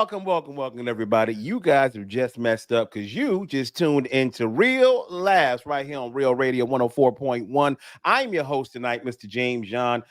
Welcome, everybody. You guys have just messed up because you just tuned into Real Laughs right here on Real Radio 104.1. I'm your host tonight, Mr. James John,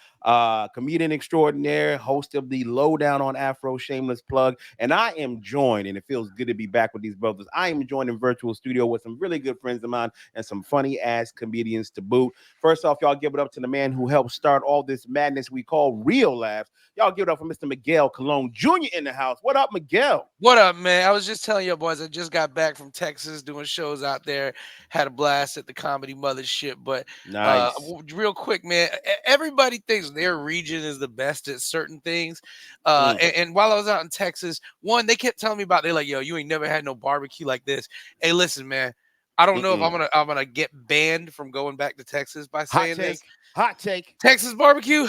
comedian extraordinaire, host of the Lowdown on Afro Shameless Plug. And I am joined, and it feels good to be back with these brothers. I am joined in virtual studio with some really good friends of mine and some funny ass comedians to boot. First off, y'all give it up to the man who helped start all this madness we call Real Laughs. Y'all give it up for Mr. Miguel Colon Jr. in the house. What up, Miguel? What up, man? I was just telling you boys, I just got back from Texas doing shows out there. Had a blast at the Comedy Mothership. But Nice. real quick, man, everybody thinks their region is the best at certain things. Mm. And while I was out in Texas, one, they kept telling me about, they're like, yo, you ain't never had no barbecue like this. Hey, listen, man, I don't know if Mm-mm. I'm gonna get banned from going back to Texas by Hot saying take. this. Hot take. Texas barbecue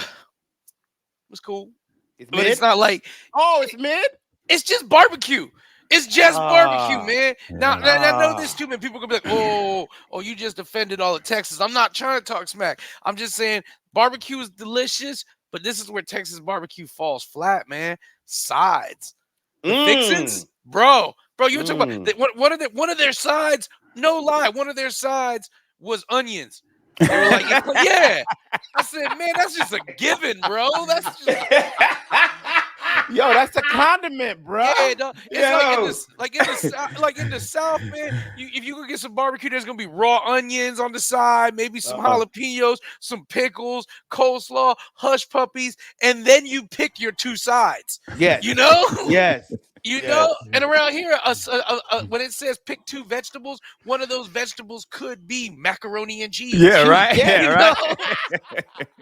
was cool. It's But mid. it's not like Oh, it's mid. it's just barbecue. It's just barbecue, Ah. man. Now, I know this too, man. People gonna be like, "Oh, you just offended all of Texas." I'm not trying to talk smack. I'm just saying barbecue is delicious, but this is where Texas barbecue falls flat, man. Sides, the Mm. fixins, bro. You were talking about Mm. one of their sides. No lie, one of their sides was onions. They were like, "Yeah." I said, "Man, that's just a given, bro. That's just." Yo, that's a condiment, bro. Yeah, dog. It's Yo. like in the South, man. If you go get some barbecue, there's gonna be raw onions on the side, maybe some jalapenos, some pickles, coleslaw, hush puppies, and then you pick your two sides. Yes. You know, Yes. you Yes. know. And around here, when it says pick two vegetables, one of those vegetables could be macaroni and cheese. Yeah, right. Yeah, Yeah, You right. know?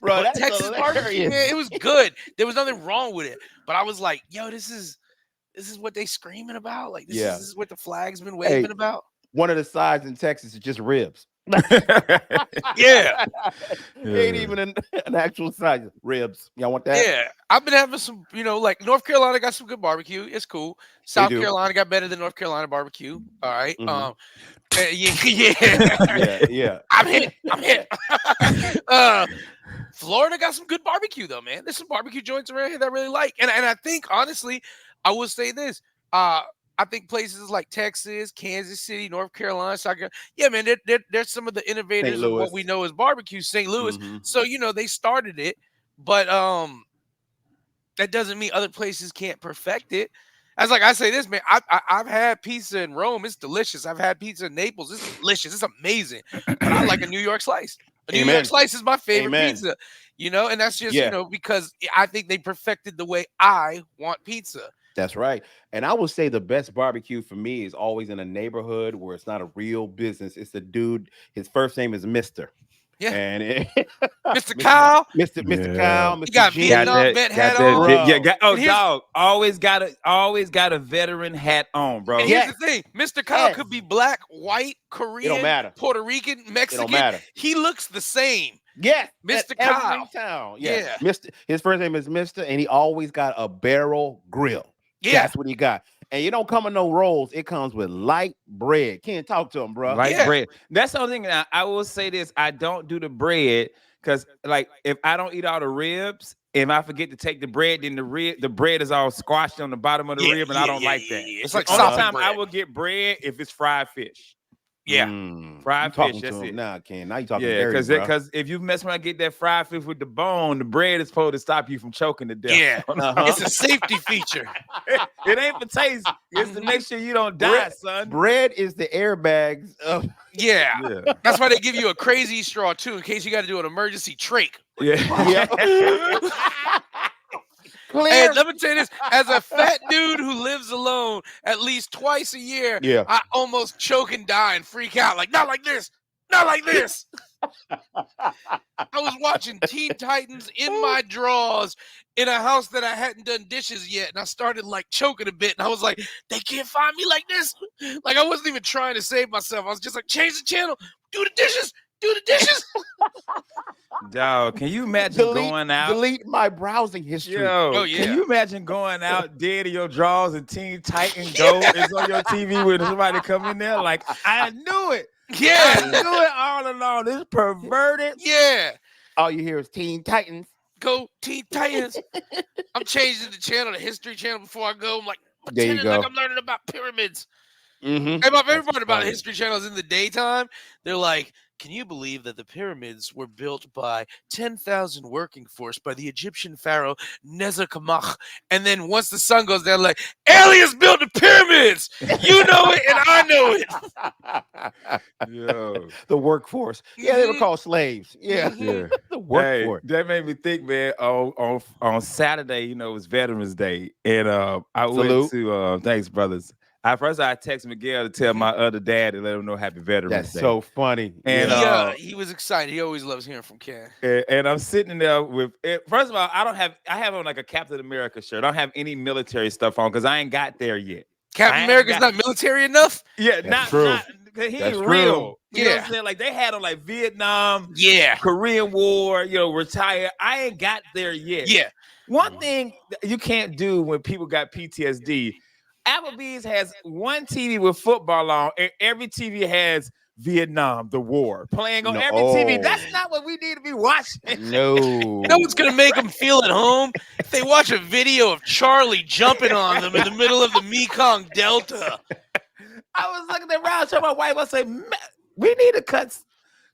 bro, But that's Texas barbecue, man, hilarious. it was good. There was nothing wrong with it. But I was like, yo, this is what they screaming about. Like this Yeah. is what the flag's been Hey, waving about. one of the sides in Texas is just ribs. Yeah, Ain't even an actual side. Ribs. Y'all want that? yeah. I've been having some, like North Carolina got some good barbecue. It's cool. They South do. Carolina got better than North Carolina barbecue. All right. Mhm. Yeah, yeah. Yeah, yeah. I'm hit. Florida got some good barbecue though, man. There's some barbecue joints around here that I really like, and I think honestly, I will say this. I think places like Texas, Kansas City, North Carolina, South Carolina, yeah, man, they're some of the St. innovators of what Louis. we know as barbecue. St. Louis, Mhm. so they started it, but that doesn't mean other places can't perfect it. As like I say this, man, I've had pizza in Rome. It's delicious. I've had pizza in Naples. It's delicious. It's amazing. But I like a New York slice. A New York Amen. slice is my favorite Amen. pizza. And that's just, Yeah. because I think they perfected the way I want pizza. That's right. And I would say the best barbecue for me is always in a neighborhood where it's not a real business. It's a dude. His first name is Mister. Yeah. And Mr. Kyle, Mr. Yeah. Kyle, he Mr. got G. Vietnam vet hat on. Bro. And here's- Dog. Always got a veteran hat on, bro. And here's Yes. the thing, Mr. Kyle Yes. could be black, white, It don't Korean, matter. Puerto Rican, It Mexican. don't matter. He looks the same. Yes. Mr. at every Kyle. town. Yeah. Mr. His first name is Mr. And he always got a barrel grill. Yeah. That's what he got. And you don't come in no rolls. It comes with light bread. Can't talk to him, bro. Light Yeah. bread. That's the only thing. I will say this: I don't do the bread because, like, if I don't eat all the ribs, if I forget to take the bread, then the bread is all squashed on the bottom of the rib, and I don't like that. It's like The only solid time bread. I will get bread if it's fried fish. Yeah. Fried You talking fish, to that's him it. now, Ken. Now you talking Yeah, dirty, bro. because if you mess around, get that fried fish with the bone, the bread is supposed to stop you from choking to death. Yeah. Uh-huh. It's a safety feature. It ain't for taste. It's to make sure you don't die, Bread- son. Bread is the airbags of Yeah. Yeah. That's why they give you a crazy straw too, in case you got to do an emergency trach. Yeah. Hey, let me tell you this: as a fat dude who lives alone at least twice a year, Yeah. I almost choke and die and freak out. Like, not like this, not like this. I was watching Teen Titans in my drawers in a house that I hadn't done dishes yet, and I started like choking a bit, and I was like, "They can't find me like this." Like I wasn't even trying to save myself. I was just like, "Change the channel, do the dishes, do the dishes." Dog, can you imagine going out? delete my browsing history. Yo, Oh, yeah. can you imagine going out dead in your drawers and Teen Titan Go is on your TV with somebody come in there? Like, I knew it. I Yeah, knew it all along. This perverted. yeah. All you hear is Teen Titans. Go Teen Titans. I'm changing the channel, the History Channel, before I go. I'm like There you pretending like go. I'm learning about pyramids. Mm-hmm. And my favorite That's part about the funny. History Channel is in the daytime, they're like, can you believe that the pyramids were built by 10,000 working force by the Egyptian pharaoh Nezakamach? And then once the sun goes down, like, aliens built the pyramids! You know it, and I know it. Yo. The workforce. Yeah, they were Mhm. called slaves. Yeah. Mhm. Yeah. The Hey, workforce. that made me think, man. On Saturday, you know, it was Veterans Day, and I went Salute. to thanks, brothers. I text Miguel to tell Mhm. my other dad to let him know Happy Veterans That's Day. so funny. And Yeah. He was excited. He always loves hearing from Ken. and I'm sitting there with first of all, I have on like a Captain America shirt. I don't have any military stuff on because I ain't got there yet. Captain I ain't America's got- not military enough? Yeah, That's true. he That's ain't true. real. You know what Yeah. I'm saying? Like they had on like Vietnam, Yeah. Korean War, you know, retire. I ain't got there yet. Yeah. One thing that you can't do when people got PTSD, Applebee's has one TV with football on, and every TV has Vietnam, the war, playing on No. every TV. Oh. That's not what we need to be watching. No. You know what's going to make them feel at home? If they watch a video of Charlie jumping on them in the middle of the Mekong Delta. I was looking around, to my wife, I say, we need to cut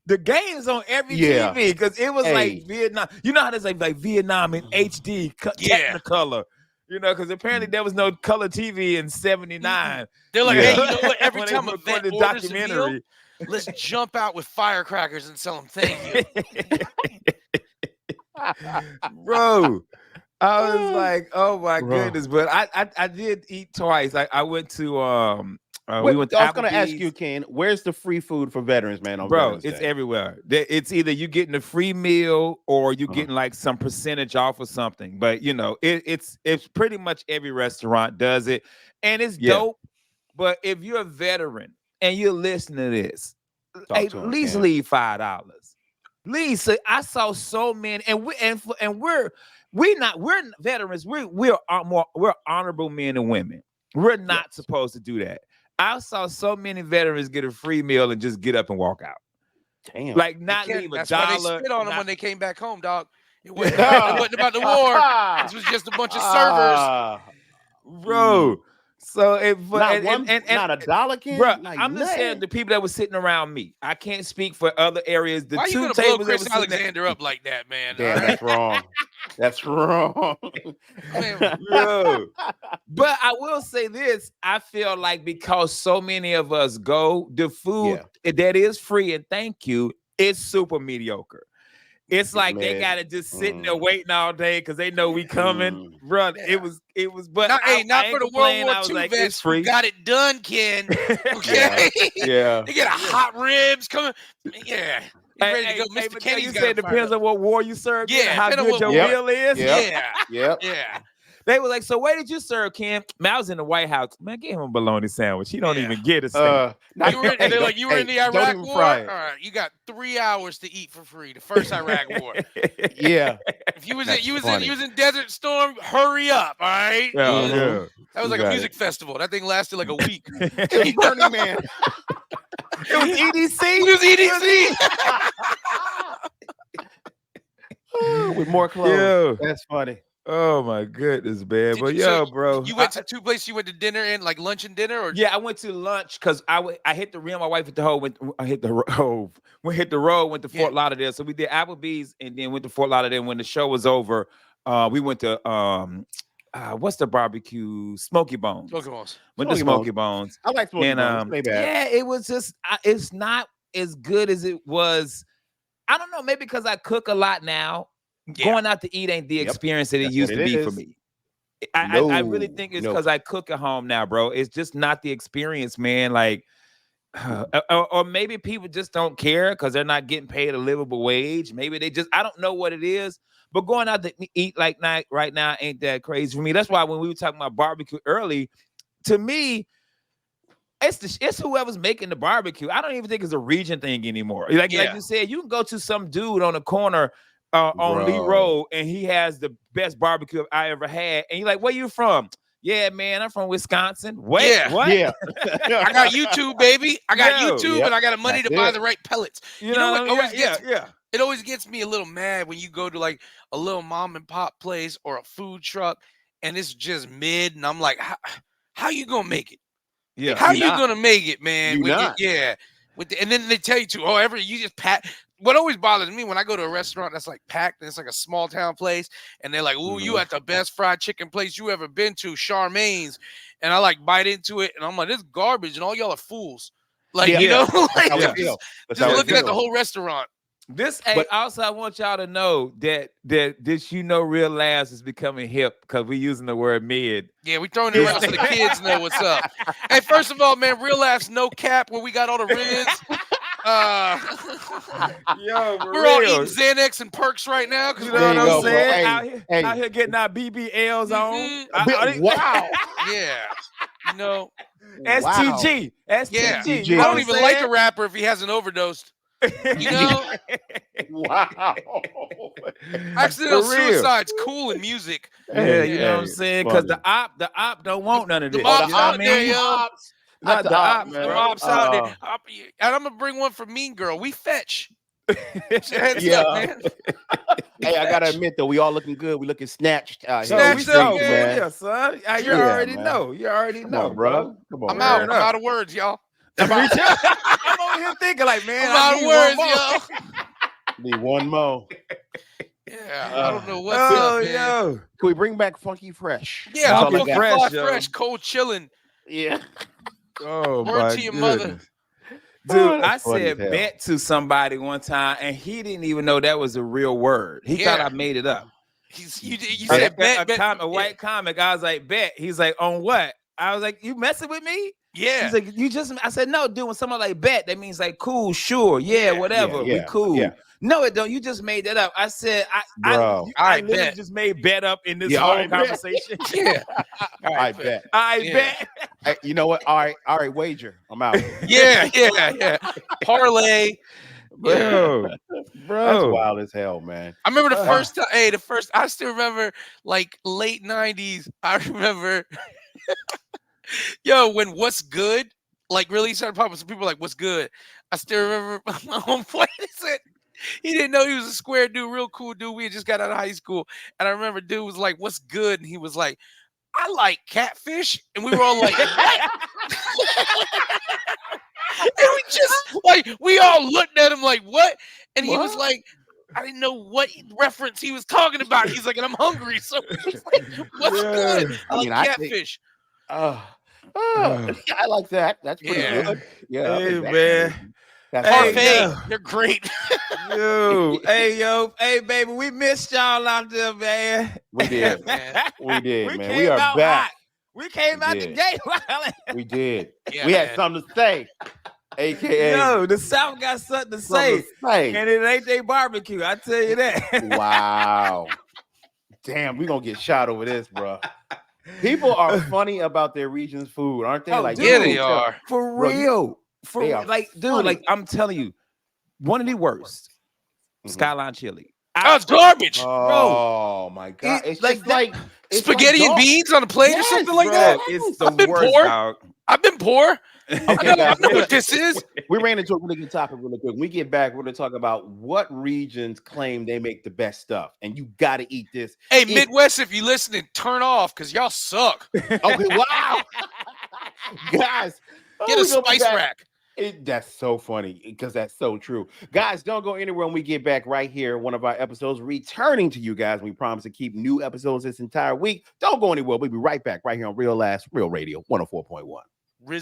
the games on every Yeah. TV because it was Hey. like Vietnam. You know how there's like Vietnam in HD, Yeah. Technicolor. You know, because apparently there was no color TV in '79. They're like, Yeah. hey, you know what? Every When they time a vet recorded the orders a meal, documentary. let's jump out with firecrackers and tell them thank you. Bro, I was like, oh my Bro. goodness. But I did eat twice. I went to Wait, we went to I was going to ask Applebee's. you, Ken, where's the free food for veterans, man, on Bro, Veterans it's Day? everywhere. It's either you getting a free meal or you Uh-huh. getting like some percentage off or something. But you know, it's pretty much every restaurant does it, and it's Yeah. dope. But if you're a veteran and you're listening to this, Talk at to 'em, least Ken. leave $5. Leave. So I saw so many, and we're veterans. We're honorable men and women. We're not Yes. supposed to do that. I saw so many veterans get a free meal and just get up and walk out. Damn. Like not Ken, leave a that's why they dollar. spit on them not- when they came back home, dog. It wasn't about the war. This was just a bunch of servers. Ah, Bro. So not one, not a dollar, Ken. bro, Like I'm just saying nothing? the people that were sitting around me. I can't speak for other areas. The Why are you two gonna blow tables that Chris were sitting there- Alexander up like that, man? Damn, that's wrong. That's wrong. Man. Yo. But I will say this: I feel like because so many of us go, the food that is free and thank you is super mediocre. It's like they Man. gotta just sitting there waiting all day because they know we coming, bro. Yeah. It was. But Not, I not ain't for the World complaining. War I was II like, it's vets who free. got it done, Ken. Okay, Yeah. they get a hot ribs coming. Yeah, you ready to go? Hey, Mr. but Kenny's you got said it it depends fired up. on what war you serve. Yeah, how depending good on your what meal is. Yep. Yeah, Yep. yeah. They were like, so where did you serve, Kim? Man, I was in the White House. Man, give him a bologna sandwich. He don't Yeah. even get a steak. You were in, they're like, you were in the don't Iraq even War. fry All it. right, you got 3 hours to eat for free. The first Iraq War. Yeah. If you was That's funny. in Desert Storm, hurry up. All right. Yeah, Mhm. yeah. That was You like a got music festival. That thing lasted like a week. It was Burning Man. It was EDC. It was EDC. With more clothes. Yo. That's funny. Oh my goodness, man. Did But you- yo, so bro. You went to 2 places. You went to dinner and like lunch and dinner, or Yeah, I went to lunch because I hit the rim. My wife hit the road. I hit the road. We hit the road. Went to Yeah. Fort Lauderdale. So we did Applebee's and then went to Fort Lauderdale. When the show was over, we went to what's the barbecue? Smoky Bones. Smoky Bones. Went to Smoky Smoky Bones. I like smoky And bones. They bad. yeah, it was just it's not as good as it was. I don't know, maybe because I cook a lot now. Yeah. Going out to eat ain't the Yep. experience that it That's used what to it be for is. me. I really No, think it's no. because I cook at home now, bro. It's just not the experience, man. Like, or maybe people just don't care because they're not getting paid a livable wage. Maybe they just, I don't know what it is. But going out to eat like night right now ain't that crazy for me. That's why when we were talking about barbecue early, to me, it's whoever's making the barbecue. I don't even think it's a region thing anymore. Like Yeah. you said, you can go to some dude on the corner on Lee Bro. Road, and he has the best barbecue I ever had. And you're like, where you from? Yeah, man, I'm from Wisconsin. Wait, Yeah. what? Yeah. I got YouTube, baby. I got Yo. YouTube, Yep. and I got the money That's to buy it. the right pellets. You know know what what I mean? always Yeah, gets- yeah. It always gets me a little mad when you go to like a little mom and pop place or a food truck and it's just mid, and I'm like, how you gonna make it? Yeah. How You you not. gonna make it, man? You not. And then they tell you to, you just pack. What always bothers me when I go to a restaurant that's like packed and it's like a small town place, and they're like, "Ooh, you at the best fried chicken place you ever been to, Charmaine's," and I like bite into it, and I'm like, "This is garbage," and all y'all are fools. Like, Yeah. like How we just, feel. That's just how we looking at the feel. whole restaurant. Hey, also I want y'all to know that real laughs is becoming hip because we're using the word mid. Yeah, we throwing it around so the kids know what's up. Hey, first of all, man, real laughs, no cap, where we got all the ribs. Yo, We're all eating Xanax and perks right now because you know what I'm go, saying? Hey, out here getting our BBLs on. wow. Yeah, you know. STG. Yeah, STG. You I know don't even like a rapper if he hasn't overdosed. You know, Wow. accidental For real. suicide's cool in music. Yeah, you know what I'm saying? Because the op don't want none of The this. mob's You know what I out there, mean? yo. Not the op, The man. mob's out there. And I'm gonna bring one for Mean Girl. We fetch. Hands up, man. Hey, I gotta admit though, we all looking good. We looking snatched out here. Snatched up, man. Yeah, son. You Yeah, already man. know. You already know, bro. Come on, I'm man. out of words, y'all. I'm over here thinking like, man, I'm out of words, yo. Need one more. Yeah, I don't know what's up, man. Yo. Can we bring back Funky Fresh? Yeah, Funky fresh, cold chilling. Yeah. Oh, word my to your goodness. mother. Dude, I said bet to somebody one time, and he didn't even know that was a real word. He thought I made it up. You said bet. A white comic. I was like, bet. He's like, on what? I was like, you messing with me? Yeah. He's like, I said, no, dude, when someone like bet, that means like cool, sure, yeah, whatever. We cool. Yeah. No, it don't. You just made that up. I said, I literally just made bet up in this whole conversation. Yeah. I bet. Bet. Hey, you know what? All right, wager. I'm out. Yeah. Parlay. Bro. That's wild as hell, man. I remember the first time. I still remember like late 90s. I remember, when What's Good like really started popping. Some people were like, what's good? I still remember my homeboy said he didn't know he was a square dude, real cool dude. We had just got out of high school. And I remember dude was like, what's good? And he was like, I like catfish. And we were all like, what? And we all looked at him like, what? And he was like, I didn't know what reference he was talking about. He's like, and I'm hungry. So he's like, what's good? I like catfish. I like that. That's pretty good. Yeah. Hey, man. Parfait. They're great. Hey, baby, we missed y'all out there, man. We did, man. We did, man. We are back. Hot. We came out the gate. We did. Yeah, we had something to say. AKA, the South got something to say. And it ain't their barbecue. I tell you that. Wow. Damn, we gonna get shot over this, bro. People are funny about their region's food, aren't they? They are. For real. I'm telling you, one of the worst. Skyline chili. It's garbage. Oh my god. It's like spaghetti and beans on a plate or something like that. It's the worst, dog. I've been poor. Okay, I know what this is. We ran into a really good topic really quick. When we get back, we're going to talk about what regions claim they make the best stuff. And you got to eat this. Hey, Midwest, if you listening, turn off because y'all suck. Okay, wow. Guys. Get a spice rack. That's so funny because that's so true. Guys, don't go anywhere when we get back right here. One of our episodes returning to you guys. We promise to keep new episodes this entire week. Don't go anywhere. We'll be right back right here on Real Radio 104.1.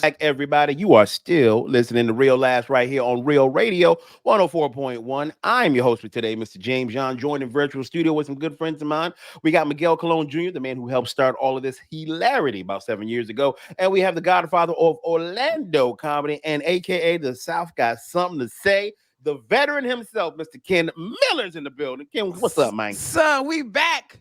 Like everybody, you are still listening to Real Last right here on Real Radio 104.1. I'm your host for today, Mr. James John, joined in virtual studio with some good friends of mine. We got Miguel Colon Jr., the man who helped start all of this hilarity about 7 years ago. And we have the godfather of Orlando comedy and AKA the South got something to say. The veteran himself, Mr. Ken Miller's in the building. Ken, what's up, man? Son, we back.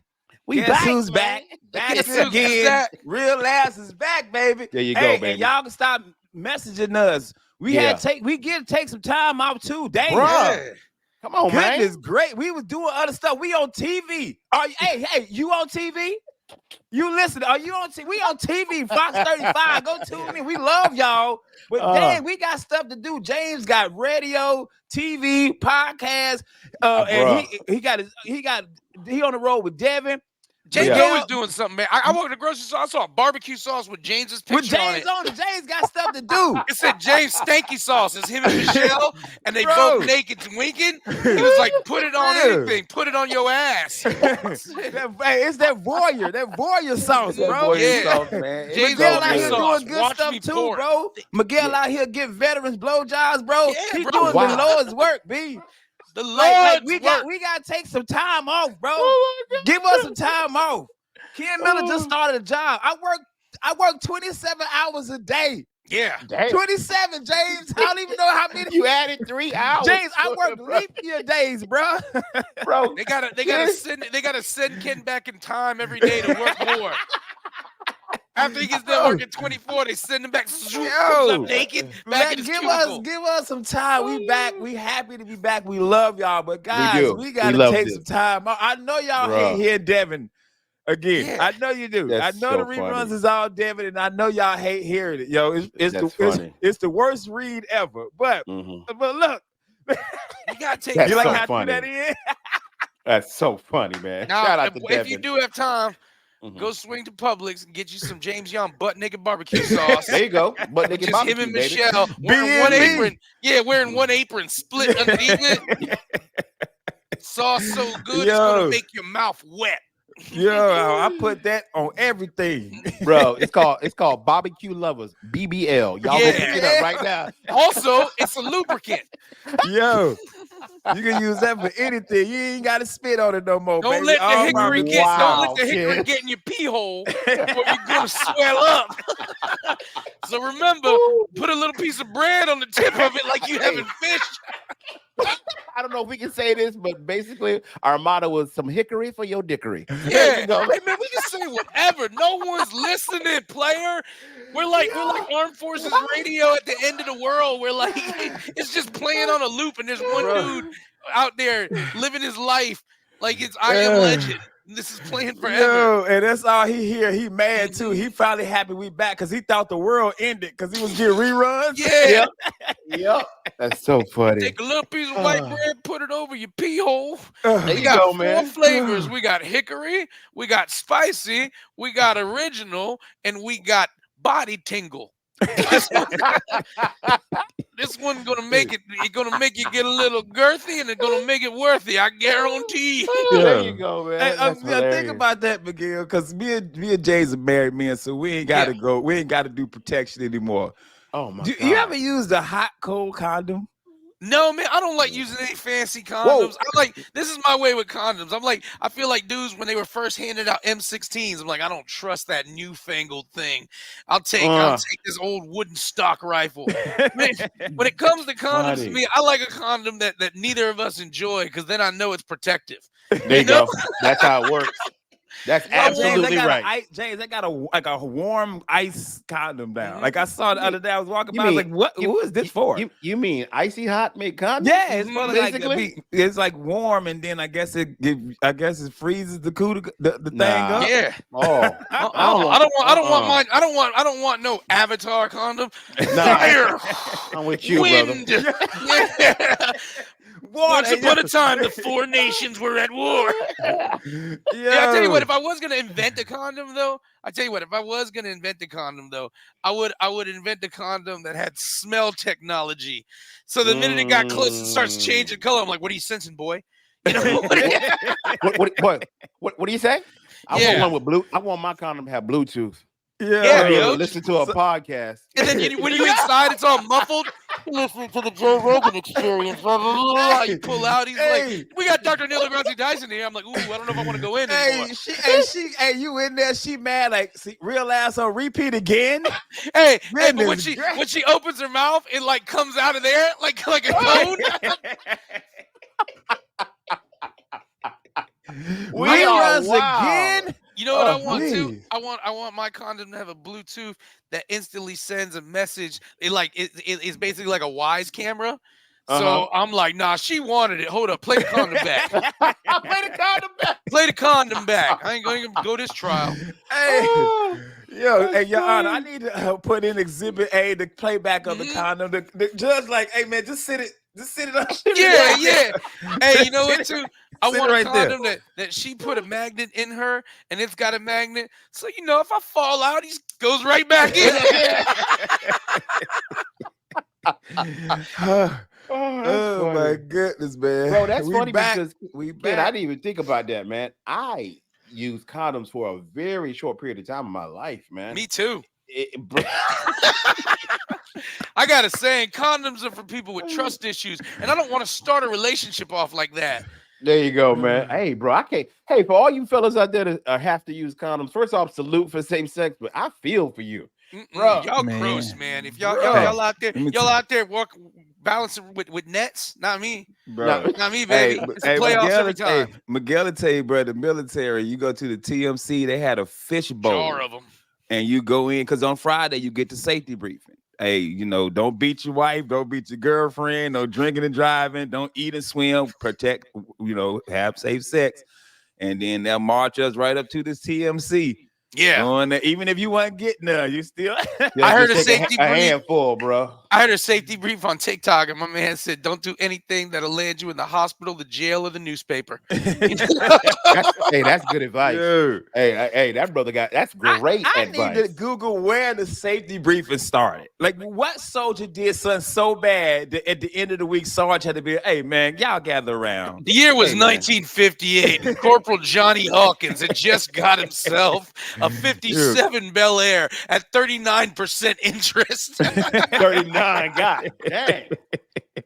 Guess who's back? Back again. Real Last is back, baby. There you go, baby. And y'all can stop messaging us. We get to take some time out too. Dang, bro. Come on, man. Goodness, great. We was doing other stuff. We on TV. Hey, you on TV? You listen, are you on TV? We on TV, Fox 35. Go tune in. We love y'all. But dang, we got stuff to do. James got radio, TV, podcast. And he on the road with Devin. James Miguel- always doing something, man. I walked in the grocery store. I saw a barbecue sauce with James's picture With James on it. James got stuff to do. It said James Stanky Sauce. It's him and Michelle, and they Bro. both naked and winking. He was like, put it on Yeah. anything. Put it on your ass. Hey, it's that voyeur sauce, That bro. boy Yeah. sauce, man. James Miguel Stanky out here sauce. doing good Watch stuff me too, pour it. bro. Miguel out here getting veterans blowjobs, bro. Yeah, He's bro. doing Wow. the Lord's work, B. The Like, Lord's we work. got to take some time off, bro. Oh my God. Give us some time off. Ken Miller just started a job. I work 27 hours a day. Yeah. Damn. 27, James. I don't even know how many. You added 3 hours. James, I work leap year days, bro. bro. They gotta send Ken back in time every day to work more. After he gets done working 24, they send him back. Zoom, comes up naked, back in his cubicle. Give us some time. We back. We happy to be back. We love y'all, but guys, do. we We gotta love take this. some time. I know y'all Bruh. hate hearing Devin again. Yeah. I know you do. That's I know so the reruns funny. is all Devin, and I know y'all hate hearing it. Yo, That's funny. it's the worst read ever. But Mhm. look, You gotta take That's you like so how I threw funny. that in? That's so funny, man. now. Shout out to If you Devin. do have time, Mhm. go swing to Publix and get you some James Young butt naked barbecue sauce. There you go. But Which nigga, is him and baby. Michelle wearing one B&B. apron. Yeah, wearing one apron, split underneath it. Sauce so good it's Yo. gonna make your mouth wet. Yo, I put that on everything. Bro, it's called Barbecue Lovers, BBL. Y'all go Yeah. pick it up right now. Also, it's a lubricant. Yo, you can use that for anything. You ain't got to spit on it no more, Don't baby. let the Oh, hickory my get God. don't let the hickory kid. get in your pee hole or you're gonna swell up. So remember, put a little piece of bread on the tip of it like you having fish. I don't know if we can say this, but basically our motto was some hickory for your dickory. There Yeah, you go. hey man, we can say whatever. No one's listening, player. We're like Armed Forces Radio at the end of the world. We're like it's just playing on a loop, and there's one dude out there living his life like it's I Am Legend. This is playing forever. Yo, and that's all he hear. He mad too. He probably happy we back because he thought the world ended because he was getting reruns. Yeah, Yep. That's so funny. take a little piece of white bread, put it over your pee hole. There We you got go, four man. flavors. We got hickory, we got spicy, we got original, and we got body tingle. This one's gonna make it. It's gonna make you get a little girthy, and it's gonna make it worthy. I guarantee. There you go, man. Hey, That's think hilarious. about that, Miguel, because me and Jay's are married men, so we ain't got to go. We ain't got to do protection anymore. Oh my Do God. you ever use a hot cold condom? No, man, I don't like using any fancy condoms. I'm like, this is my way with condoms. I'm like, I feel like dudes when they were first handed out M16s. I'm like, I don't trust that newfangled thing. I'll take this old wooden stock rifle. Man, when it comes to condoms, to Funny. me, I like a condom that neither of us enjoy because then I know it's protective. There you go. That's how it works. That's absolutely right. James, I got a warm ice condom down. Like I saw the other day, I was walking You by. I was mean- like, "What? Who is this for?" You mean icy hot make condoms? Yeah, it's for like basically. it's like warm, and then I guess it freezes the thing Nah. up. Yeah. Oh, I don't want no Avatar condom. Nah. Fire, I'm with you, wind. brother. Yeah. Once Water. upon a time, the four nations were at war. Yeah, I tell you what, if I was gonna invent a condom, though, I would invent a condom that had smell technology. So the minute it got close, it starts changing color. I'm like, what are you sensing, boy? You know? What do you say? I Yeah. want one with blue. I want my condom to have Bluetooth. Yeah, Be able yo. to listen to a podcast. And then when you're inside, it's all muffled. Listening to the Joe Rogan Experience. Blah, blah, blah, blah. You pull out. He's like, "We got Dr. Neil deGrasse Tyson here." I'm like, "Ooh, I don't know if I want to go in anymore." Hey, you in there? She mad? Like, see, real asshole. Repeat again. Hey, but when Goodness when she opens her mouth, it like comes out of there like a cone. Reruns again. You know what I want please. to? I want my condom to have a Bluetooth that instantly sends a message. It's basically like a Wise camera. So I'm like, nah, she wanted it. Hold up, play the condom back. Play the condom back. Play the condom back. I ain't going to go this trial. Hey, Oh, yo, that's hey, Your Honor, I funny. need to put in Exhibit A the playback of the condom. The judge, like, hey man, just sit it on. Yeah. Hey, you know what too? I Sit want a right there. condom that she put a magnet in her, and it's got a magnet. So if I fall out, he goes right back in. Oh my goodness, man. Bro, that's we funny back. because We kid, I back. didn't even think about that, man. I used condoms for a very short period of time in my life, man. Me too. Bro, I got a saying, condoms are for people with trust issues, and I don't want to start a relationship off like that. there you go, man. Hey, bro, I can't. Hey, for all you fellas out there that have to use condoms, first off, salute for same sex, but I feel for you, bro. Y'all Man. gross, man. If y'all Bro. y'all out there, Let me y'all out there balancing with nets, not me. Bro. Not me, baby. It's the playoffs Miguel, every time. Miguel will tell you, bro, the military, you go to the TMC, they had a fish bowl. Jar of them. And you go in, because on Friday, you get the safety briefing. Hey, don't beat your wife, don't beat your girlfriend, no drinking and driving, don't eat and swim, protect, have safe sex. And then they'll march us right up to this TMC. Yeah. Even if you weren't getting there, you still. I heard a Just take safety a brief. handful, bro. I heard a safety brief on TikTok, and my man said, "Don't do anything that'll land you in the hospital, the jail, or the newspaper." That's good advice. Dude. Hey, that brother that's great I advice. need to Google where the safety briefing started. Like, what soldier did something so bad that at the end of the week, Sarge had to be, hey, man, y'all gather around. The year was Hey, man. 1958, and Corporal Johnny Hawkins had just got himself a 57 Bel Air at 39% interest. 39, God dang.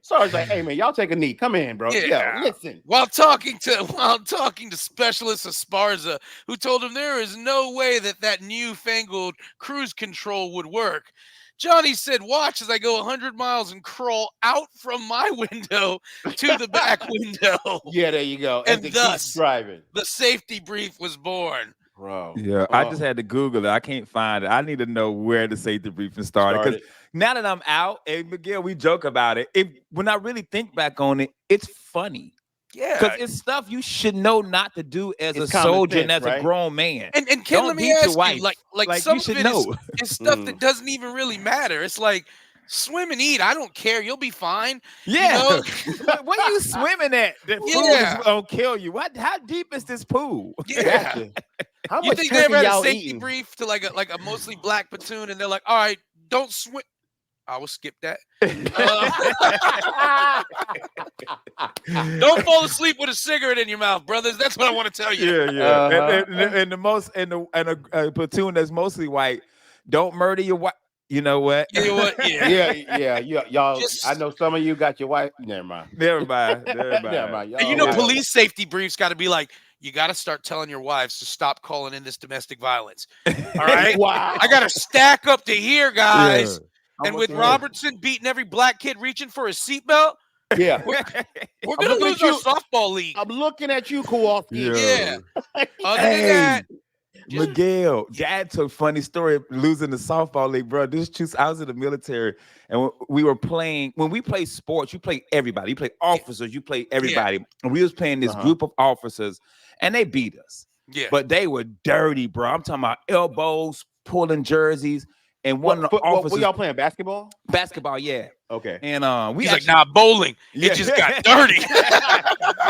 Sarge's like, hey man, y'all take a knee. Come in, bro. Yeah. Yo, listen. While talking to specialists of Sparza, who told him there is no way that newfangled cruise control would work, Johnny said, "Watch as I go 100 miles and crawl out from my window to the back window." Yeah, there you go. And they thus, keep driving. the safety brief was born. Bro. Yeah, I just had to Google it. I can't find it. I need to know where the safety briefing started. Because now that I'm out, hey, Miguel, we joke about it. When I really think back on it, it's funny. Yeah. Because it's stuff you should know not to do as It's a soldier sense, and as right? a grown man. And Ken, Don't let me beat your ask you, wife. like you some should of it know. is stuff that doesn't even really matter. It's like, swim and eat. I don't care. You'll be fine. Yeah. What are you swimming at? The pool Yeah. is gonna kill you. How deep is this pool? Yeah. Gotcha. How You much think they ever had a y'all safety eating? brief to like a mostly black platoon, and they're like, "All right, don't swim." I will skip that. Don't fall asleep with a cigarette in your mouth, brothers. That's what I want to tell you. Yeah. And a platoon that's mostly white. Don't murder your wife. You know what? You know what? Yeah. Y'all. I know some of you got your wife. Never mind. Never mind. Never mind. And Y'all, police safety briefs got to be like, you got to start telling your wives to stop calling in this domestic violence. All right. Wow. I got to stack up to here, guys. Yeah. And with Robertson beating every black kid reaching for his seatbelt, Yeah. we're going to lose our softball league. I'm looking at you, Kowalski. Yeah. Other than that, Miguel, Dad took funny story of losing the softball league, bro. I was in the military, and we were playing. When we play sports, you play everybody. You play officers. You play everybody. Yeah. And we was playing this group of officers, and they beat us. Yeah. But they were dirty, bro. I'm talking about elbows, pulling jerseys. And one of the officers. Were y'all playing basketball? Basketball, yeah. Okay. And he's like, nah, bowling. Yeah. It just got dirty.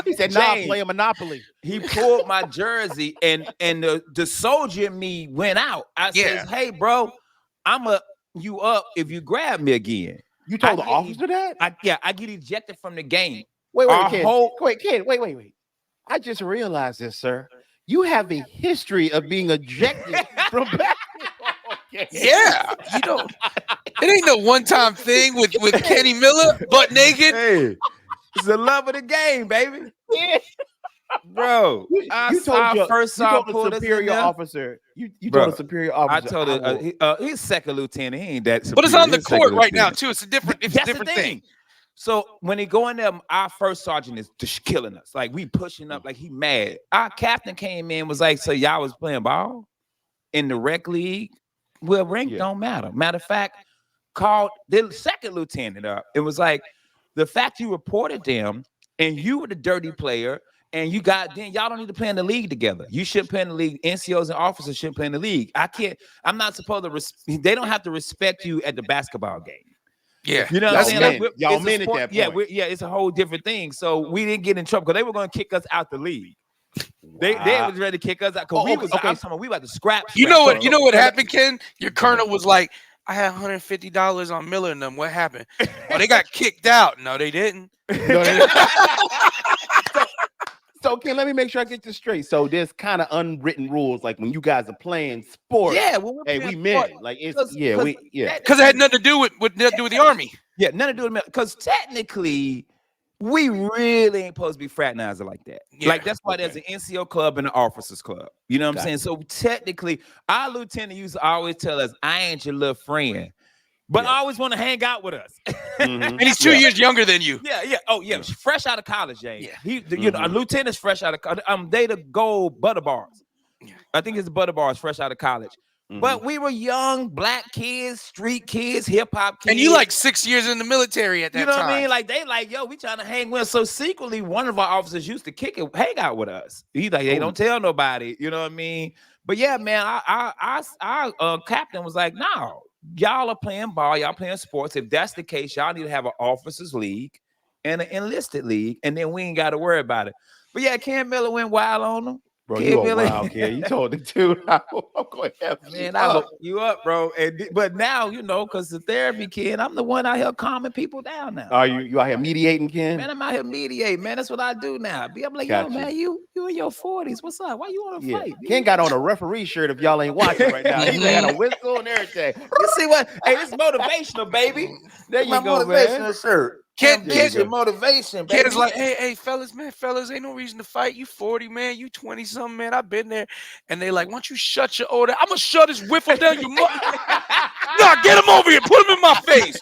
He said, nah, playing Monopoly. He pulled my jersey, and the soldier in me went out. I says, hey, bro, you up if you grab me again. You told the officer that? I get ejected from the game. Wait, kid. Wait. I just realized this, sir. You have a history of being ejected from basketball. Yeah, it ain't no one-time thing with Kenny Miller, butt naked. Hey, it's the love of the game, baby. Yeah. Bro, you told a superior officer. You told a superior officer. I told he's second lieutenant. He ain't that superior. But it's on the court right now too. It's a different thing. So when he go in there, our first sergeant is just killing us. Like, we pushing up like he mad. Our captain came in, was like, so y'all was playing ball in the rec league? Well, rank don't matter. Matter of fact, called the second lieutenant up. It was like, the fact you reported them and you were the dirty player and you got then y'all don't need to play in the league together. You should play in the league. NCOs and officers should play in the league. I'm not supposed to they don't have to respect you at the basketball game. Yeah. You know what I'm saying? Men, Like, y'all it's a men at sport, that yeah, point. it's a whole different thing. So we didn't get in trouble because they were going to kick us out the league. They was ready to kick us out because we was okay. I'm talking about we about to scrap. You know what? So, You know what happened, Ken? Your colonel was like, "I had $150 on Miller and them. What happened? Oh, they got kicked out. No, they didn't. So Ken, let me make sure I get this straight. So there's kind of unwritten rules, like when you guys are playing sports. Yeah, when we're hey, playing we men. sport, Like it's because Because it had nothing to do with the army. Yeah, nothing to do with it. Because technically, we really ain't supposed to be fraternizing like that. Yeah. Like that's why there's an NCO club and an officers club. You know what I'm saying? So technically, our lieutenant used to always tell us, "I ain't your little friend." But I always want to hang out with us. And he's 2 years younger than you. Yeah. Oh, yeah. Fresh out of college, James. Yeah. He, you know, a lieutenant's fresh out of college. They the gold butter bars. I think it's the butter bars fresh out of college. But we were young black kids, street kids, hip hop kids. And you like 6 years in the military at that time. You know what I mean? Like they like, yo, we trying to hang with us. So secretly, one of our officers used to hang out with us. He's like, hey, don't tell nobody. You know what I mean? But yeah, man, our captain was like, no. Y'all are playing ball, y'all playing sports. If that's the case, y'all need to have an officers league and an enlisted league, and then we ain't got to worry about it. But yeah, Ken Miller went wild on them. Bro, you a wild kid. You told the dude, I'm going to have you up, bro. But now, you know, because the therapy kid, I'm the one out here calming people down now. Are you out here mediating, Ken? Man, I'm out here mediating, man. That's what I do now. I'm like, yo, man, you in your 40s. What's up? Why you want to fight? Ken got on a referee shirt if y'all ain't watching right now. He got a whistle and everything. You see what? Hey, this motivational, baby. There you go, man. Shirt. Kids, your motivation, baby. Kids like, hey, fellas, ain't no reason to fight. You 40, man. You 20-something, man. I've been there. And they like, why don't you shut your old ass? I'm going to shut his whiffle down your mother. Nah, get him over here. Put him in my face.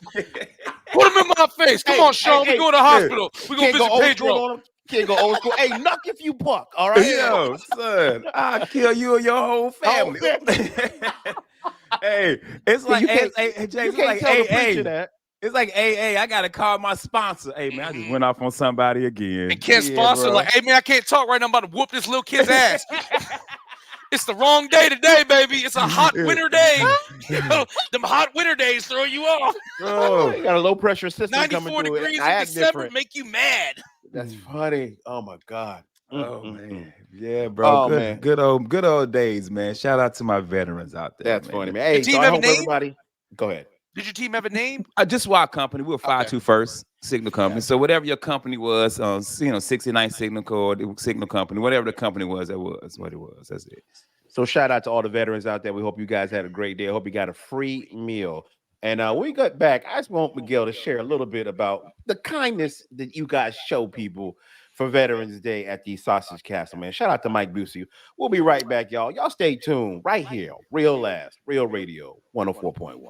Put him in my face. Come on, Sean. We go to the hospital. We going to visit Pedro. Can't go old school. Hey, knock if you buck, all right? Yo, son, I'll kill you and your whole family. Hey, it's like, it's like, hey, I gotta call my sponsor. Hey, man, I just went off on somebody again. And Ken's sponsor, like, hey, man, I can't talk right now. I'm about to whoop this little kid's ass. It's the wrong day today, baby. It's a hot winter day. Them hot winter days throw you off. Oh, you got a low pressure system 94 coming through. degrees in December make you mad. That's funny. Oh my God. Oh man. Yeah, bro. Oh, good old days, man. Shout out to my veterans out there. That's funny, man. Hey, so I hope everybody. Go ahead. Did your team have a name? Just our company. We were 5-2 First Signal Company. So whatever your company was, 69 Signal Corps, Signal Company, whatever the company was, that was what it was. That's it. So shout out to all the veterans out there. We hope you guys had a great day. I hope you got a free meal. And when we got back, I just want Miguel to share a little bit about the kindness that you guys show people for Veterans Day at the Sausage Castle, man. Shout out to Mike Busey. We'll be right back, y'all. Y'all stay tuned right here. Real Radio 104.1.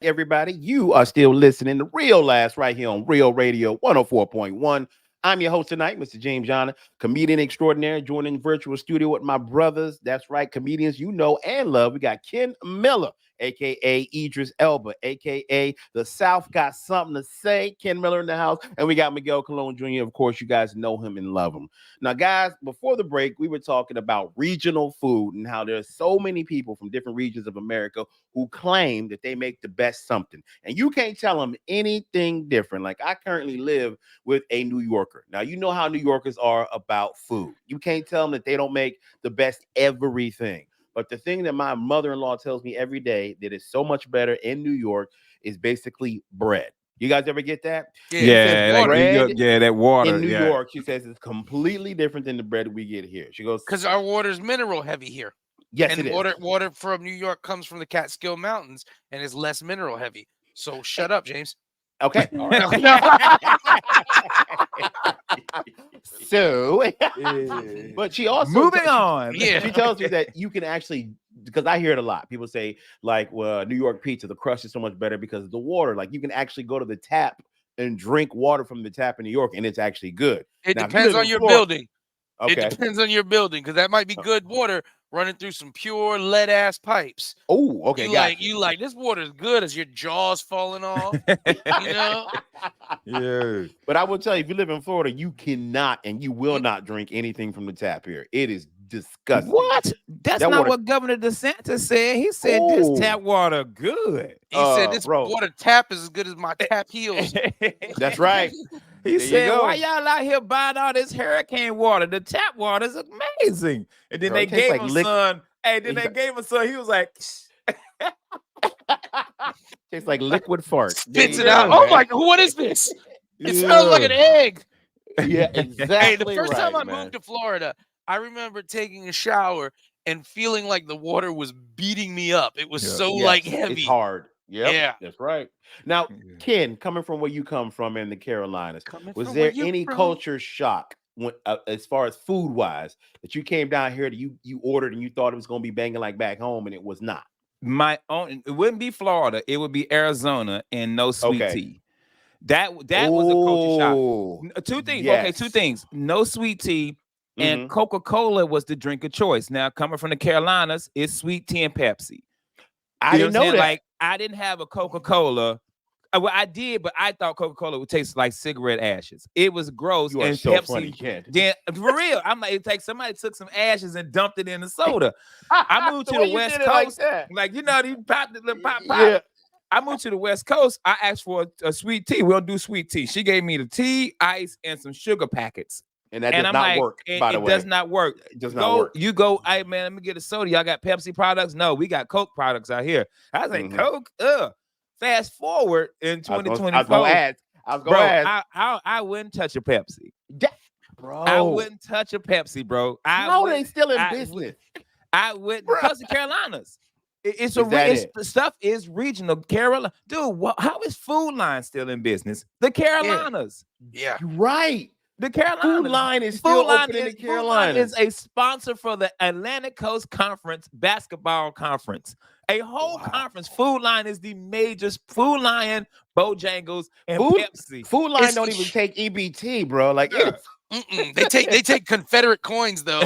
Everybody, you are still listening to Real Last right here on Real Radio 104.1. I'm your host tonight, Mr. James John, comedian extraordinaire, joining virtual studio with my brothers. That's right, comedians you know and love. We got Ken Miller, a.k.a. Idris Elba, a.k.a. The South Got Something to Say. Ken Miller in the house. And we got Miguel Colon Jr. Of course, you guys know him and love him. Now, guys, before the break, we were talking about regional food and how there's so many people from different regions of America who claim that they make the best something. And you can't tell them anything different. Like, I currently live with a New Yorker. Now, you know how New Yorkers are about food. You can't tell them that they don't make the best everything. But the thing that my mother-in-law tells me every day that is so much better in New York is basically bread. You guys ever get that? Yeah, that water in New York. She says it's completely different than the bread we get here. She goes, because our water is mineral heavy here. Yes, and it water, is. Water from New York comes from the Catskill Mountains and is less mineral heavy. So shut up, James. Okay. So, but she also moving on. Yeah, she tells you that you can actually, because I hear it a lot. People say, like, well, New York pizza, the crust is so much better because of the water. Like, you can actually go to the tap and drink water from the tap in New York, and it's actually good. It depends on your building. Okay. It depends on your building, because that might be good water running through some pure lead ass pipes. Oh, okay, You like this water's good as your jaws falling off. You know? Yeah. But I will tell you, if you live in Florida, you cannot and you will not drink anything from the tap here. It is disgusting. What? That's That not water- what Governor DeSantis said. He said this Oh. tap water good. He said this bro. water tap is as good as my tap heels. That's right. He you said, go. "Why y'all out here buying all this hurricane water? The tap water is amazing." And then Bro, they it tastes gave like him liquid. some. Hey, then they gave him some. He was like, Tastes like liquid fart. Spits There it you out. go, Oh man. my god, what is this? It smells like an egg. Yeah, exactly. Hey, the first time I man. moved to Florida, I remember taking a shower and feeling like the water was beating me up. It was so like heavy. It's hard. Yep, Yeah. that's right. Now, Ken, coming from where you come from in the Carolinas, was from there where you any from. culture shock when, as far as food wise, that you came down here that you ordered and you thought it was going to be banging like back home and it was not? my own. It wouldn't be Florida. It would be Arizona and no sweet Okay. tea. That was a culture shock. Oh, Two things. Okay, two yes. things. No sweet tea. And Mhm. Coca-Cola was the drink of choice. Now, coming from the Carolinas, it's sweet tea and Pepsi. I didn't know that. Like, I didn't have a Coca-Cola. Well, I did, but I thought Coca-Cola would taste like cigarette ashes. It was gross. You are and so Pepsi, funny, Ken. Then, for real, I'm like, it's like somebody took some ashes and dumped it in the soda. I moved to way the you West did it like Coast. that. Like, you know, you pop the little pop. Yeah. I moved to the West Coast. I asked for a sweet tea. We'll do sweet tea. She gave me the tea, ice, and some sugar packets. And that And does I'm not like, work, by the it way. does not work. It does not work. You go, hey man, let me get a soda. Y'all got Pepsi products? No, we got Coke products out here. I was like, Mhm. Coke? Fast forward in 2024. I was going to ask. I wouldn't touch a Pepsi. Bro. I wouldn't touch a Pepsi, bro. How are they still in business? I wouldn't, because the Carolinas. The stuff is regional. Carolina, dude. How is Food Line still in business? The Carolinas. Yeah. You're right. The Carolinas. Food Line is still open in the Food Line Carolinas. is a sponsor for the Atlantic Coast Conference basketball conference. A whole conference. Food Line is the major. Food Line, Bojangles, and Pepsi. Food Line don't even take EBT, bro. Like it's They take Confederate coins though.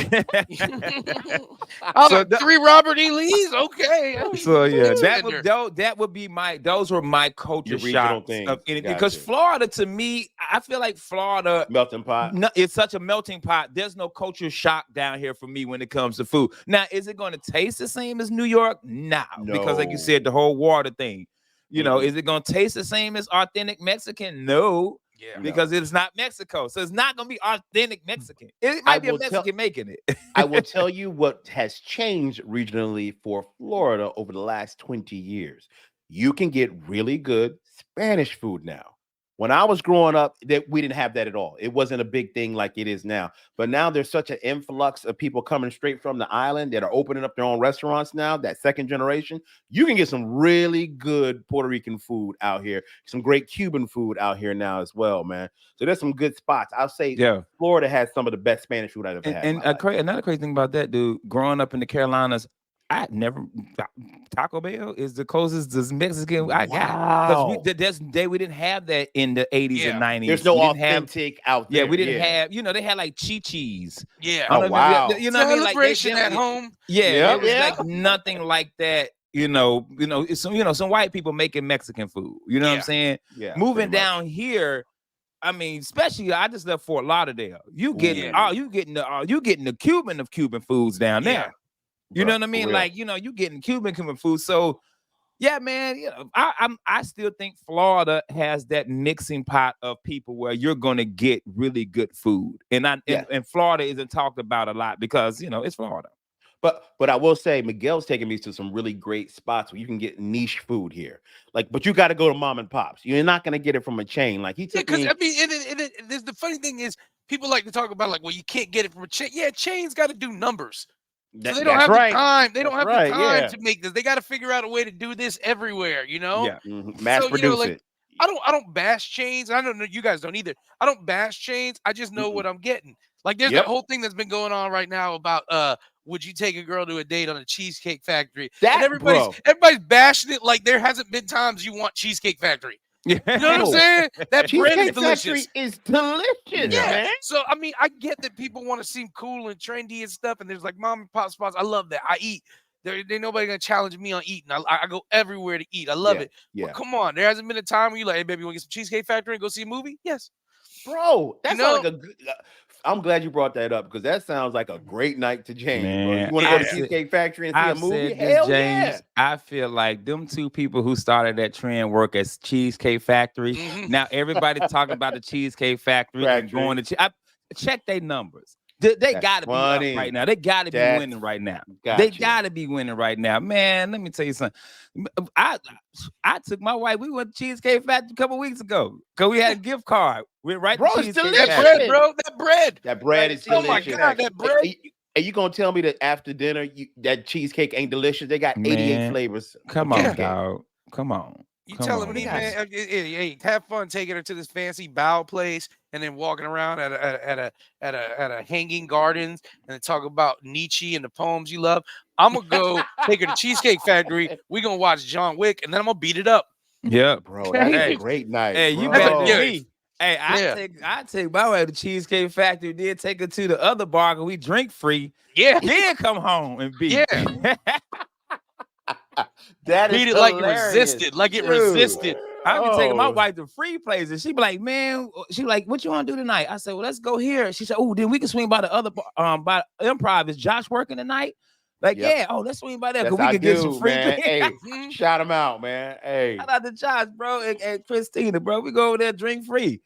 So 3 Robert E. Lees, okay. So yeah, that would be those were my culture shocks things. of anything. Because Florida, to me, I feel like Florida melting pot. No, it's such a melting pot. There's no culture shock down here for me when it comes to food. Now, is it going to taste the same as New York? No, because like you said, the whole water thing. You know, is it going to taste the same as authentic Mexican? No. Yeah, because it's not Mexico, so it's not gonna be authentic Mexican. It might be a Mexican making it. I will tell you what has changed regionally for Florida over the last 20 years. You can get really good Spanish food now. When I was growing up, we didn't have that at all. It wasn't a big thing like it is now. But now there's such an influx of people coming straight from the island that are opening up their own restaurants now, that second generation. You can get some really good Puerto Rican food out here, some great Cuban food out here now as well, man. So there's some good spots. I'll say Florida has some of the best Spanish food I've ever had. And another crazy thing about that, dude, growing up in the Carolinas, I never Taco Bell is the closest to Mexican I got. Because we didn't have that in the 80s and 90s. There's no authentic out there. Yeah, we didn't have, they had like Chi-Chi's. Yeah. Oh, wow. You know what I mean? Like celebration at home. Yeah, it was like nothing like that. Some white people making Mexican food. You know what I'm saying? Yeah. Moving down here, I mean, especially I just left Fort Lauderdale. You getting the Cuban of Cuban foods down there. You know what I mean? Like, you getting Cuban food. So, yeah, man, I still think Florida has that mixing pot of people where you're gonna get really good food, and Florida isn't talked about a lot because it's Florida. But I will say Miguel's taking me to some really great spots where you can get niche food here. Like, but you got to go to mom and pops. You're not gonna get it from a chain. Like he took me. I mean, the funny thing is, people like to talk about like, well, you can't get it from a chain. Yeah, chains got to do numbers. So they don't have the time. They don't have the time to make this. They got to figure out a way to do this everywhere. Yeah, mass produce it. I don't bash chains. I don't know. You guys don't either. I don't bash chains. I just know what I'm getting. Like there's that whole thing that's been going on right now about would you take a girl to a date on a Cheesecake Factory? And everybody's bashing it like there hasn't been times you want Cheesecake Factory. You know what I'm Bro, saying? That bread is Cheesecake Factory delicious. is delicious, Yeah. man. So I mean, I get that people want to seem cool and trendy and stuff, and there's like mom and pop spots. I love that. I eat. There ain't nobody gonna challenge me on eating. I go everywhere to eat. I love Yeah, it. But yeah. come on, there hasn't been a time where you like, hey baby, you want to get some Cheesecake Factory and go see a movie? Yes. Bro, You that sounds know? like a good. I'm glad you brought that up because that sounds like a great night to James, bro. You Man, want to go to Yeah. Cheesecake Factory and see a I've movie? said this, Hell yeah. James. I feel like them two people who started that trend work as Cheesecake Factory. Hmm. Now everybody talking about the Cheesecake Factory and going Factory. to check their numbers. They That's got to be up right funny. now. They got to be That's winning right now. They gotcha. got to be winning right now, man. Let me tell you something. I I took my wife. We went to Cheesecake Factory a couple weeks ago because we had a gift card. We went right Bro, to it's Cheesecake That delicious. bread, Factory. bro. That bread. That bread Right is to Oh my Cheesecake delicious. God, Factory. that bread. And you gonna tell me that after dinner that cheesecake ain't delicious? They got 88 Man, flavors of come on, Yeah. cheesecake. dog. Come on. You Come telling on, They me, got man? man. Hey, have fun taking her to this fancy bow place and then walking around at a hanging gardens and then talk about Nietzsche and the poems you love. I'm gonna go take her to Cheesecake Factory. We gonna watch John Wick and then I'm gonna beat it up. Yep. bro, that's a Okay. Hey, great night, hey, you That's a better than yeah, bro. me. Hey, yeah, I take my way to Cheesecake Factory, then take her to the other bar because we drink free, yeah, then come home and beat. yeah. That is Beat it like it hilarious, resisted, like it dude. resisted. I be taking my Oh, wife to free places. She be like, man, she like, what you want to do tonight? I said, well, let's go here. She said, oh, then we can swing by the other by Improv. Is Josh working tonight? Like, yep. yeah. Oh, let's swing by there because That's we our could get some dude, free. man. Hey, Mhm. shout him out, man. Hey, Shout out to Josh, bro, and Christina, bro. We go over there drink free.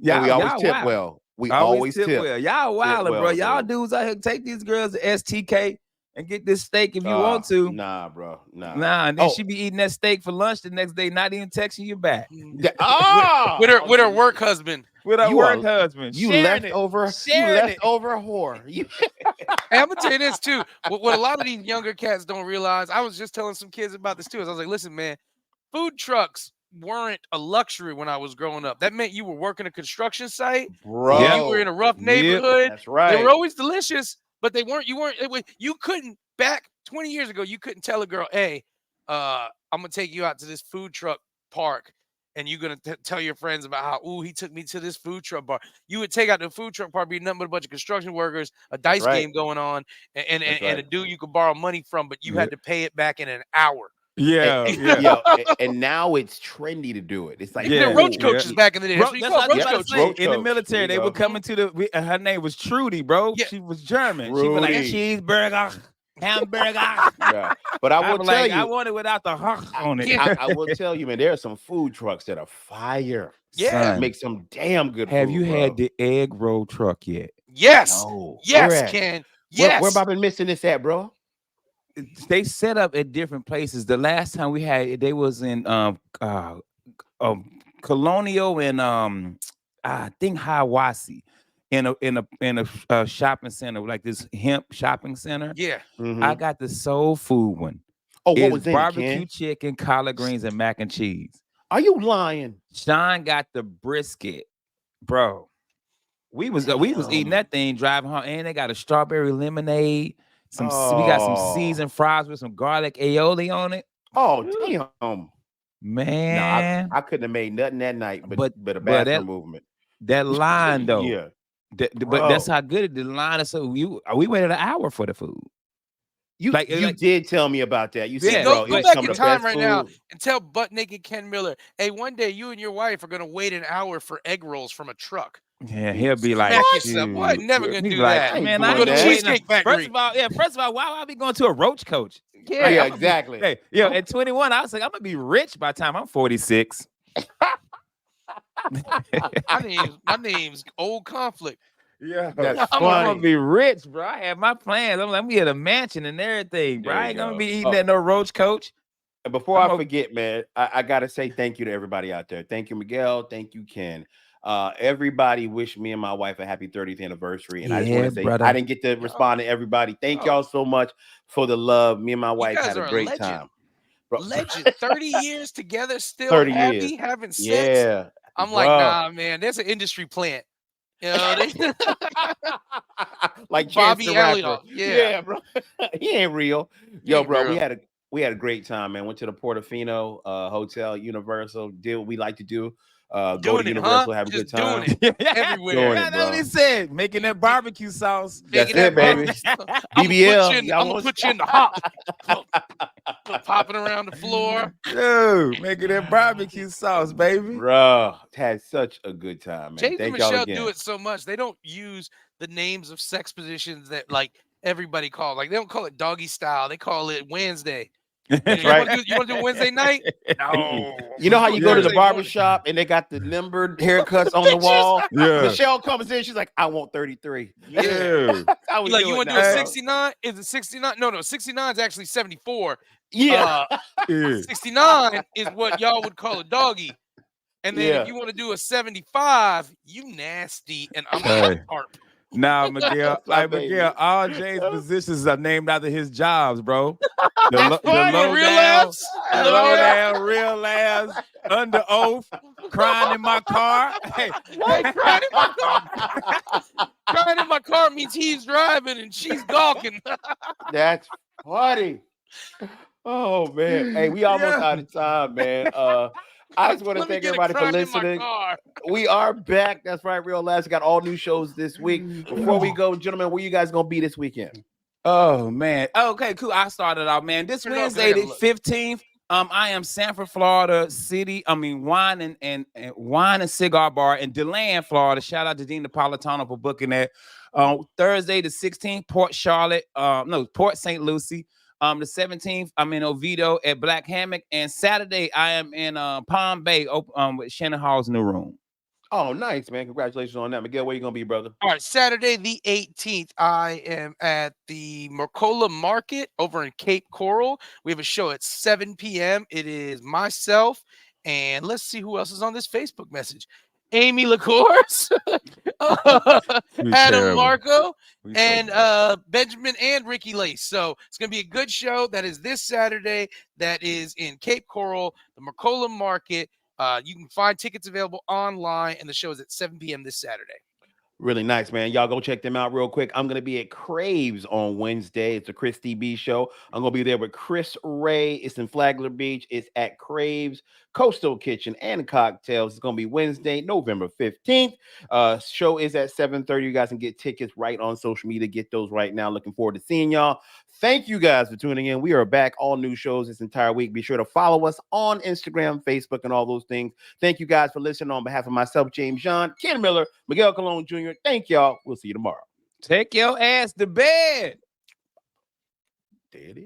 and we always Y'all tip wild. well. We Always always tip tip. well. Y'all Tip wilder, bro. well, Y'all dude. dudes out here take these girls to STK and get this steak if you want to. Nah, bro. Nah. Nah, and then Oh, she be eating that steak for lunch the next day, not even texting you back. with, with her oh, work husband. With her you work are husband, you sharing it, leftover, you sharing it. leftover whore. You Hey, I'm gonna tell you this too. What a lot of these younger cats don't realize. I was just telling some kids about this too. I was like, listen, man, food trucks weren't a luxury when I was growing up. That meant you were working a construction site or Yep. you were in a bro. rough Yep. neighborhood. That's They were right. always delicious, but they weren't. You couldn't back 20 years ago. You couldn't tell a girl, hey, I'm gonna take you out to this food truck park. And you're gonna tell your friends about how, ooh, he took me to this food truck bar. You would take out the food truck park, be nothing but a bunch of construction workers, a That's dice right. game going on, That's and right. a dude you could borrow money from, but you Yeah. had to pay it back in an hour. Yeah. And, Yeah. and now it's trendy to do it. It's like, They're Yeah. roach cool. Yeah. coaches back in the day. That's what you That's call what I was roach Yep. about to coaches. say. Roach In the coach. There military, you they were go. coming to the. Her name was Trudy, bro. Yeah. She was German. She was like Trudy. cheeseburger, hamburger. Yeah. But I I will was tell like, I you, want it without the on it. Yeah. I will tell you, man, there are some food trucks that are fire. Yeah. Son, Make some damn good have food, you bro. had the egg roll truck yet? Yes. No. Where Yes, at? Ken. Where Yes. have I been missing this at, bro? They set up at different places. The last time we had it, they was in Colonial and I think Hiawassee in a shopping center like this hemp shopping center. Yeah. I Mhm. got the soul food one. Oh, what It's was in it, barbecue Ken? chicken, collard greens, and mac and cheese. Are you lying? Sean got the brisket, bro. We was eating Damn. that thing driving home, and they got a strawberry lemonade. We got some Oh. seasoned fries with some garlic aioli on it. Oh, Whew. damn. No, Man, I couldn't have made nothing that night, but but a but bathroom movement. that line though, Yeah, but that's bro. how good the line is. So we waited an hour for the food. You Like did tell me about that. You Hey, said, yeah, go bro, it go was but back some in of the time best right now food. and tell butt naked Ken Miller, hey, one day you and your wife are gonna wait an hour for egg rolls from a truck. yeah, he'll be like, Smack yourself. What? shoot. Never gonna He be do like, that. I ain't man, I'm I gonna doing go ain't to been that. waiting. Cheesecake Factory. First of all, why I be going to a roach coach? Yeah. Yeah, I'm gonna be, exactly. hey, at 21, I was like, I'm gonna be rich by the time I'm 46. My name's Old Conflict. Yeah, That's I'm gonna funny. be rich, bro. I have my plans. I'm gonna get a mansion and everything, bro. There I you ain't gonna go. be eating Oh, at no roach coach. and before I'm I gonna, forget, man, I gotta say thank you to everybody out there. Thank you, Miguel. Thank you, Ken. Everybody wish me and my wife a happy 30th anniversary. And I just want yeah, to say I brother. didn't get to Y'all, respond to everybody. Thank oh, y'all so much for the love. Me and my you wife guys had a are a great legend. time. Bro, Legend. 30 years together, still 30 years. happy, having sex. Yeah, I'm like, bro. nah, man, there's an industry plant. You know, they, Like Chance the Bobby Rapper. Elliott. Yeah. Yeah, bro. He ain't real. He Yo, ain't bro, real. we had a great time, man. Went to the Portofino Hotel, Universal. Did what we like to do. Go Doing to it, huh? Universal, have a good Just doing time. it everywhere. Doing Yeah, it, that's what he bro. said. Making that barbecue sauce. That's Making it, that baby. barbecue. BBL. I'm Y'all gonna want put you in the hop. Popping around the floor. Dude, making that barbecue sauce, baby. bro, had such a good time, man. James and Thank y'all Michelle again. do it so much. They don't use the names of sex positions that like everybody call. Like they don't call it doggy style. They call it Wednesday. That's You right. want to do Wednesday night? Mm-mm. No. You know how you go to the Wednesday barber morning. shop and they got the numbered haircuts on the Pictures. wall? Yeah. Michelle comes in, she's like, I want 33. Yeah. That's how we Like do you it want to now, do a bro. 69? Is it 69? No, 69 is actually 74. Yeah. Yeah. 69 is what y'all would call a doggy. And then Yeah. if you want to do a 75, you nasty and I'm Hey. sharp. Now, Miguel, That's my like baby. Miguel, all Jay's positions are named after his jobs, bro. That's The funny. low Real down, laughs? the Low low down? down, real laughs, under oath, crying in my car. Hey, Hey, crying in my car. Crying in my car means he's driving and she's gawking. That's funny. Oh man. Hey, we almost yeah. out of time, man. I just want to Let me thank get a everybody for crying in my listening. car. We are back. That's right, Real Last. We got all new shows this week. Before we go, gentlemen, where you guys gonna be this weekend? Oh man. Okay, cool. I started out, man. This Turn it off, 'cause I Wednesday, gotta the look. 15th. I am Sanford, Florida City. Wine and wine and cigar bar in DeLand, Florida. Shout out to Dean Napolitano for booking that. Thursday, the 16th, Port Charlotte. Port St. Lucie. The 17th, I'm in Oviedo at Black Hammock, and Saturday I am in Palm Bay, with Shannon Hall's new room. Oh, nice, man. Congratulations on that. Miguel, where you gonna be, brother? All right, Saturday the 18th, I am at the Mercola Market over in Cape Coral. We have a show at 7 p.m. It is myself, and let's see who else is on this Facebook message. Amy LaCourse, We Adam terrible. Marco, We so and bad. Benjamin and Ricky Lace. So it's going to be a good show. That is this Saturday. That is in Cape Coral, the Mercola Market. You can find tickets available online, and the show is at 7 p.m. this Saturday. Really nice, man. Y'all go check them out real quick. I'm gonna be at Craves on Wednesday. It's a Chris TB show. I'm gonna be there with Chris Ray. It's in Flagler Beach. It's at Craves Coastal Kitchen and Cocktails. It's gonna be Wednesday, November 15th. Show is at 7:30. You guys can get tickets right on social media. Get those right now. Looking forward to seeing y'all. Thank you guys for tuning in. We are back, all new shows this entire week. Be sure to follow us on Instagram, Facebook, and all those things. Thank you guys for listening. On behalf of myself, James John, Ken Miller, Miguel Colon Jr., thank y'all. We'll see you tomorrow. Take your ass to bed. There it is.